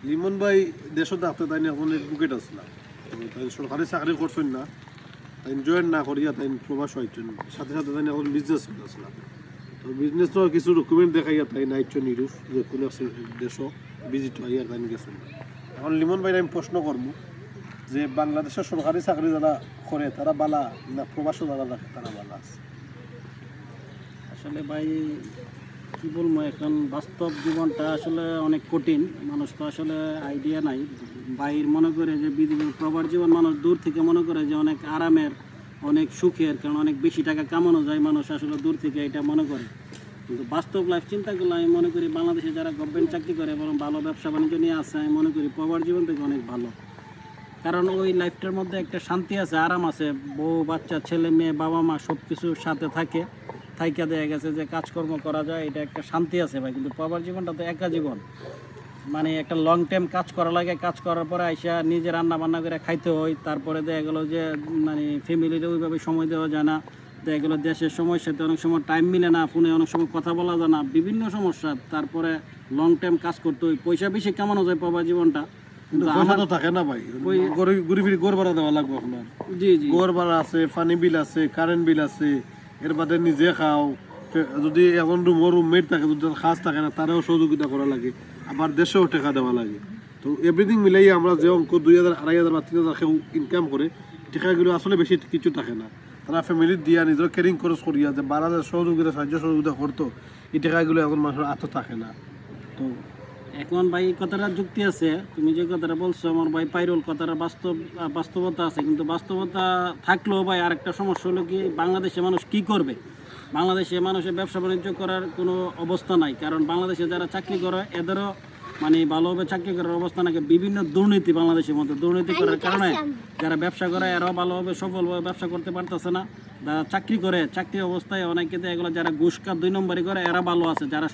লিমন ভাই দেশত ডাক্তার তাই এখন এডভোকেট আসলাম, তাই সরকারি চাকরি করছেন না, তাই জয়েন না করিয়া তাই প্রবাস হয়েছেন, সাথে সাথে তাই এখন বিজনেস আসলাম। তো বিজনেস কিছু ডকুমেন্ট দেখাইয়া তাই নাইট্য নিরূপ যে কোনো দেশ ভিজিট হইয়া তাই গেছেন। এখন লিমন ভাই আমি প্রশ্ন করবো যে বাংলাদেশের সরকারি চাকরি যারা করে তারা বালা না প্রবাসও যারা রাখে তারা বালা আছে? আসলে ভাই কি বলবো, এখন বাস্তব জীবনটা আসলে অনেক কঠিন। মানুষ তো আসলে আইডিয়া নাই। বাইর মনে করে যে প্রবাস জীবন মানুষ দূর থেকে মনে করে যে অনেক আরামের, অনেক সুখের, কারণ অনেক বেশি টাকা কামানো যায়, মানুষ আসলে দূর থেকে এটা মনে করে। কিন্তু বাস্তব লাইফ চিন্তা করলে আমি মনে করি বাংলাদেশে যারা গভর্নমেন্ট চাকরি করে এবং ভালো ব্যবসা বাণিজ্য নিয়ে আসে, আমি মনে করি প্রবাস জীবন থেকে অনেক ভালো। কারণ ওই লাইফটার মধ্যে একটা শান্তি আছে, আরাম আছে, বউ বাচ্চা ছেলে মেয়ে বাবা মা সব কিছুর সাথে থাকে, থাইকা দেয়া গেছে যে কাজকর্ম করা যায়, এটা একটা শান্তি আছে ভাই। কিন্তু প্রবাস জীবনটা তো একা জীবন, মানে একটা লং টাইম কাজ করা লাগে, কাজ করার পরে আইসা নিজে রান্না বান্না করে খাইতে হয়, তারপরে দেখা গেলো যে মানে ফ্যামিলিতে ওইভাবে সময় দেওয়া যায় না, দেখা গেলো দেশের সময়ের সাথে অনেক সময় টাইম মিলে না, ফোনে অনেক সময় কথা বলা যায় না, বিভিন্ন সমস্যা। তারপরে লং টাইম কাজ করতে হয়, পয়সা বেশি কামানো যায় প্রবাস জীবনটা, কিন্তু পয়সা তো থাকে না ভাই, ঘুরে ফিরে গোর ভাড়া দেওয়া লাগবে আপনার। জি জি, গোর ভাড়া আছে, পানি বিল আছে, কারেন্ট বিল আছে, এর বাদে নিজে খাও, যদি এখন রুমমেট থাকে, যদি খাস থাকে না তারাও সহযোগিতা করা লাগে, আবার দেশেও টাকা দেওয়া লাগে। তো এভরিথিং মিলাই আমরা যে অঙ্ক 2,000, 2,500 বা 3,000 কেউ ইনকাম করে, টাকাগুলো আসলে বেশি কিছু থাকে না। তারা ফ্যামিলির দিয়া নিজের ক্যারিং খরচ করিয়া যে বাড়া সহযোগিতা সাহায্য সহযোগিতা করতো, এই টাকাগুলো এখন মানুষের আত্ম থাকে না। তো এখন ভাই কথাটা যুক্তি আছে, তুমি যে কথাটা বলছো আমার ভাই পাইরুল, কথাটা বাস্তবতা আছে। কিন্তু বাস্তবতা থাকলেও ভাই আরেকটা সমস্যা হলো কি, বাংলাদেশে মানুষ কি করবে? বাংলাদেশে মানুষের ব্যবসা বাণিজ্য করার কোনো অবস্থা নাই। কারণ বাংলাদেশে যারা চাকরি করে এদেরও মানে ভালোভাবে চাকরি করার অবস্থা নাকি, বিভিন্ন দুর্নীতি বাংলাদেশের মধ্যে। দুর্নীতি করার কারণে যারা ব্যবসা করে এরাও ভালোভাবে সফলভাবে ব্যবসা করতে পারতেছে না। যারা চাকরি করে চাকরি অবস্থায় অনেকে এগুলো যারা ঘুষকার 2 নম্বরই করে এরা ভালো আছে। যারা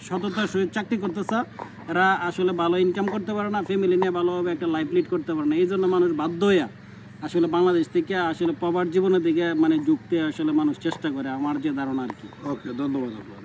সততার সহিত চাকরি করতেছে এরা আসলে ভালো ইনকাম করতে পারে না, ফ্যামিলি নিয়ে ভালোভাবে একটা লাইফ লিড করতে পারে না। এই জন্য মানুষ বাধ্য হইয়া আসলে বাংলাদেশ থেকে আসলে প্রবাস জীবনের দিকে মানে যুক্তি আসলে মানুষ চেষ্টা করে, আমার যে ধারণা আর কি। ওকে, ধন্যবাদ আপনার।